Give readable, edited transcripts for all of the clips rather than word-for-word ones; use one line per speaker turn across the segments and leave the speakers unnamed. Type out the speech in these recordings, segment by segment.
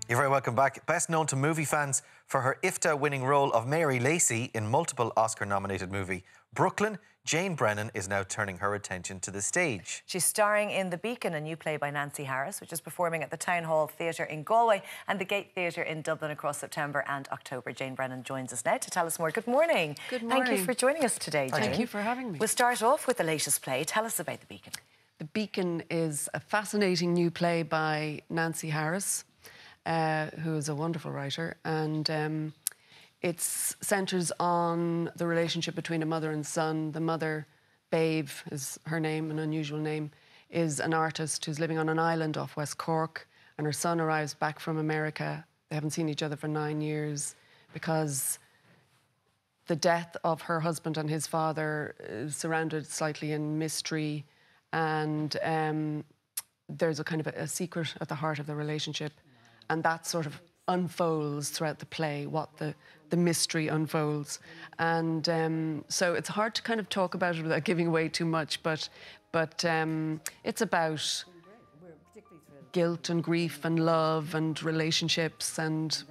You're very welcome back. Best known to movie fans for her IFTA-winning role of Mary Lacey in multiple Oscar-nominated movie Brooklyn, Jane Brennan is now turning her attention to the stage.
She's starring in The Beacon, a new play by Nancy Harris, which is performing at the Town Hall Theatre in Galway and the Gate Theatre in Dublin across September and October. Jane Brennan joins us now to tell us more. Good morning.
Good morning.
Thank you for joining us today, Jane.
Thank you for having me.
We'll start off with the latest play. Tell us about The Beacon.
The Beacon is a fascinating new play by Nancy Harris, who is a wonderful writer, and it centres on the relationship between a mother and son. The mother, Babe is her name, an unusual name, is an artist who's living on an island off West Cork, and her son arrives back from America. They haven't seen each other for 9 years because the death of her husband and his father is surrounded slightly in mystery, and there's a kind of a secret at the heart of the relationship. And that sort of unfolds throughout the play, what the mystery unfolds. And so it's hard to kind of talk about it without giving away too much, but it's about guilt and grief and love and relationships, and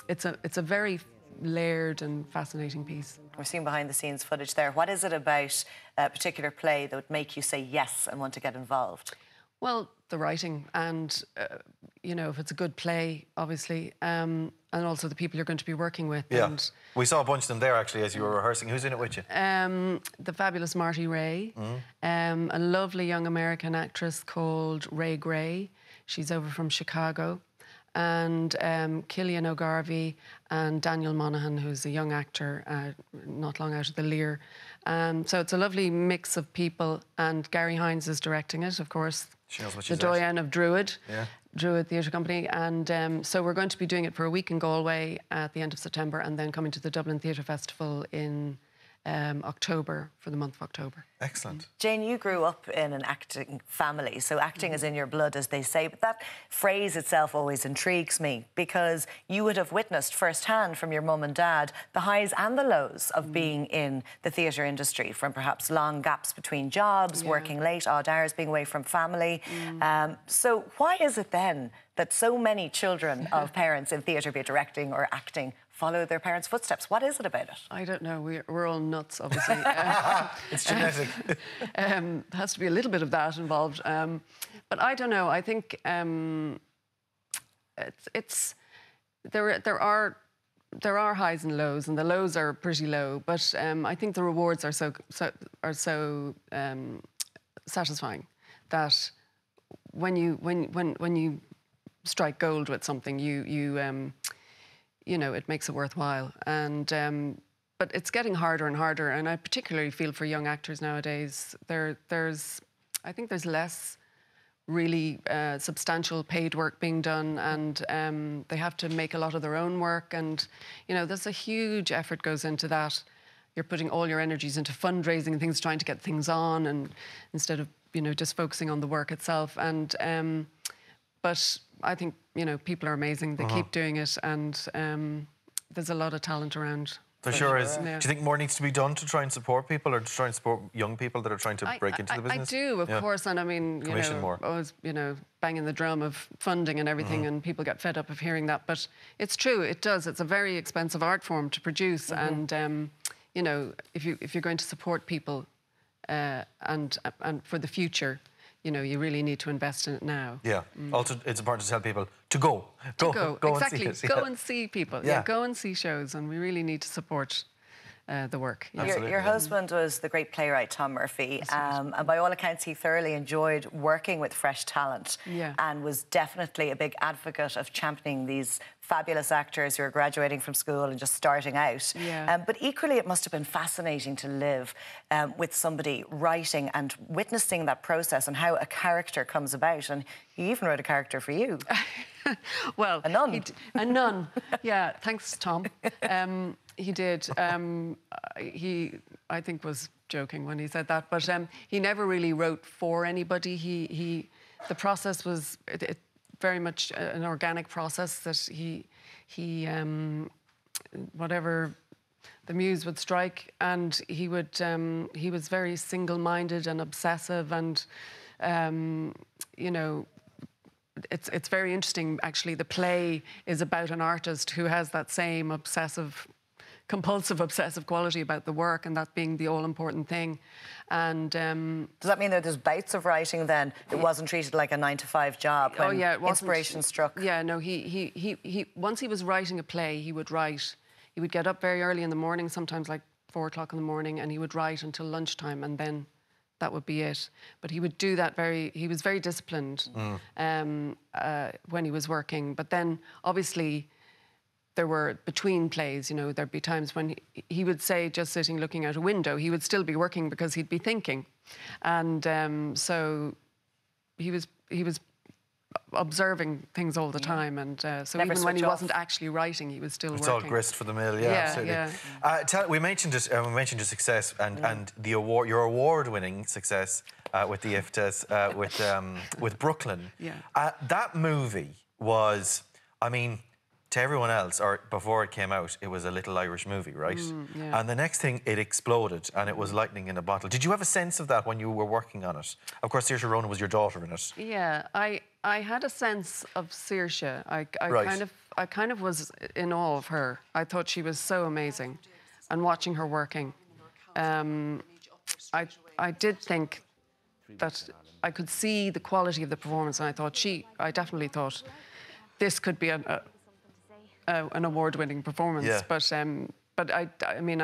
it's a very layered and fascinating piece.
We're seeing behind-the-scenes footage there. What is it about a particular play that would make you say yes and want to get involved?
Well, the writing and, you know, if it's a good play, obviously, and also the people you're going to be working with.
Yeah,
and,
we saw a bunch of them there, actually, as you were rehearsing. Who's in it with you?
the fabulous Marty Ray, a lovely young American actress called Ray Gray. She's over from Chicago. And Cillian O'Garvey and Daniel Monaghan, who's a young actor, not long out of the Lear. So it's a lovely mix of people, and Gary Hines is directing it, of course.
She knows what she's
the doyen of Druid,
yeah.
Druid Theatre Company. And so we're going to be doing it for a week in Galway at the end of September, and then coming to the Dublin Theatre Festival in October, for the month of October.
Excellent.
Jane, you grew up in an acting family, so acting is in your blood, as they say, but that phrase itself always intrigues me, because you would have witnessed firsthand from your mum and dad the highs and the lows of being in the theatre industry, from perhaps long gaps between jobs, working late, odd hours, being away from family. So why is it then that so many children of parents in theatre, be it directing or acting, follow their parents' footsteps? What is it about it?
I don't know. We're all nuts, obviously.
It's genetic.
There has to be a little bit of that involved. But I don't know. I think there are highs and lows, and the lows are pretty low. But I think the rewards are so satisfying that when you strike gold with something, you know, it makes it worthwhile. And but it's getting harder and harder, and I particularly feel for young actors nowadays. I think there's less really substantial paid work being done, and they have to make a lot of their own work, and you know, there's a huge effort goes into that. You're putting all your energies into fundraising and things, trying to get things on, and instead of, you know, just focusing on the work itself. And but I think, you know, people are amazing. They keep doing it, and there's a lot of talent around.
There sure is.
Yeah.
Do you think more needs to be done to try and support people, or to try and support young people that are trying to break into the business?
I do, of course, and I mean, you
Commission
know,
more.
always, you know, banging the drum of funding and everything, and people get fed up of hearing that. But it's true, it does. It's a very expensive art form to produce, and you know, if you're going to support people and for the future, you know, you really need to invest in it now.
Yeah. Also, it's important to tell people to go
exactly.
and see it.
Go and see people. Yeah. Go and see shows, and we really need to support the work. Yeah.
Your husband was the great playwright Tom Murphy, and by all accounts he thoroughly enjoyed working with fresh talent, and was definitely a big advocate of championing these fabulous actors who are graduating from school and just starting out. But equally it must have been fascinating to live with somebody writing and witnessing that process and how a character comes about. And he even wrote a character for you.
Well,
a nun.
A nun. Yeah, thanks, Tom. He did. He, I think, was joking when he said that, but he never really wrote for anybody. The process was very much an organic process, that he whatever the muse would strike, and he was very single-minded and obsessive, and you know, it's very interesting, actually. The play is about an artist who has that same compulsive obsessive quality about the work, and that being the all-important thing. And
does that mean that there's bouts of writing then? It wasn't treated like a 9-to-5 job when
it wasn't,
inspiration struck?
Yeah, no, he once he was writing a play, he would get up very early in the morning, sometimes like 4 o'clock in the morning, and he would write until lunchtime, and then that would be it. But he would do that he was very disciplined when he was working. But then, obviously, there were between plays, you know, there'd be times when he would say, just sitting looking out a window, he would still be working because he'd be thinking. And so he was observing things all the time, and so
Never
even when he
off.
wasn't actually writing, he was still working.
It's all grist for the mill, absolutely. We mentioned it. We mentioned your success and the award, your award-winning success with the IFTAs with Brooklyn.
Yeah.
That movie was, I mean, to everyone else, or before it came out, it was a little Irish movie, right?
Yeah.
And the next thing, it exploded, and it was lightning in a bottle. Did you have a sense of that when you were working on it? Of course, Saoirse Ronan was your daughter in it.
Yeah, I had a sense of Saoirse.
Right.
I kind of was in awe of her. I thought she was so amazing, and watching her working, I did think that I could see the quality of the performance, and I definitely thought this could be an award-winning performance.
Yeah.
But I mean,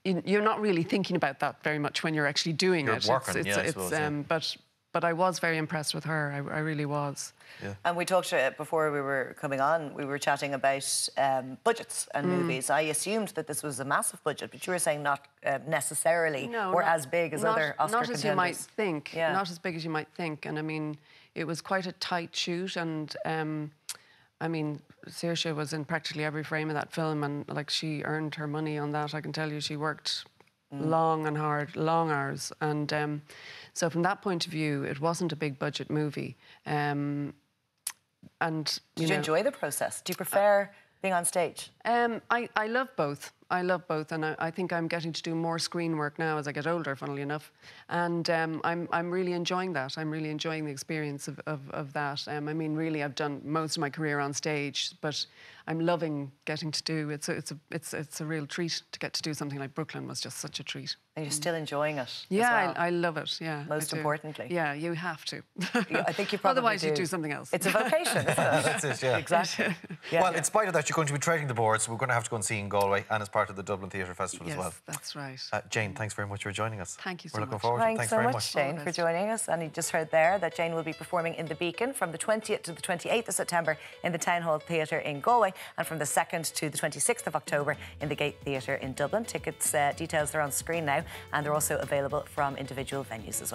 you're not really thinking about that very much when you're actually doing it.
Working, I suppose,
but I was very impressed with her. I really was.
Yeah.
And we talked before we were coming on. We were chatting about budgets and movies. I assumed that this was a massive budget, but you were saying not necessarily, or as big as other Oscar
not
contenders.
as you might think.
Yeah.
Not as big as you might think. And I mean, it was quite a tight shoot, and I mean, Saoirse was in practically every frame of that film, and like, she earned her money on that. I can tell you, she worked long and hard, long hours, and so from that point of view, it wasn't a big budget movie. And
did you enjoy the process? Do you prefer being on stage?
I love both. I love both, and I think I'm getting to do more screen work now as I get older, funnily enough. And I'm really enjoying that. I'm really enjoying the experience of that. I mean, really, I've done most of my career on stage, but I'm loving getting to do. It's a real treat to get to do something like Brooklyn. Was just such a treat.
And you're still enjoying it.
Yeah,
as well.
I love it. Yeah,
most importantly.
Yeah, you have to.
I think you probably
Otherwise, you do something else.
It's a vocation, isn't it?
That's it, yeah.
Exactly.
Yeah. Well, in spite of that, you're going to be trading the boards. We're going to have to go and see you in Galway, and as part of the Dublin Theatre Festival as well.
Yes, that's right.
Jane, thanks very much for joining us.
Thank you so
much. We're looking
much.
forward to it.
Thanks so
very
much, Jane, for joining us. And you just heard there that Jane will be performing in the Beacon from the 20th to the 28th of September in the Town Hall Theatre in Galway, and from the 2nd to the 26th of October in the Gate Theatre in Dublin. Tickets details are on screen now, and they're also available from individual venues as well.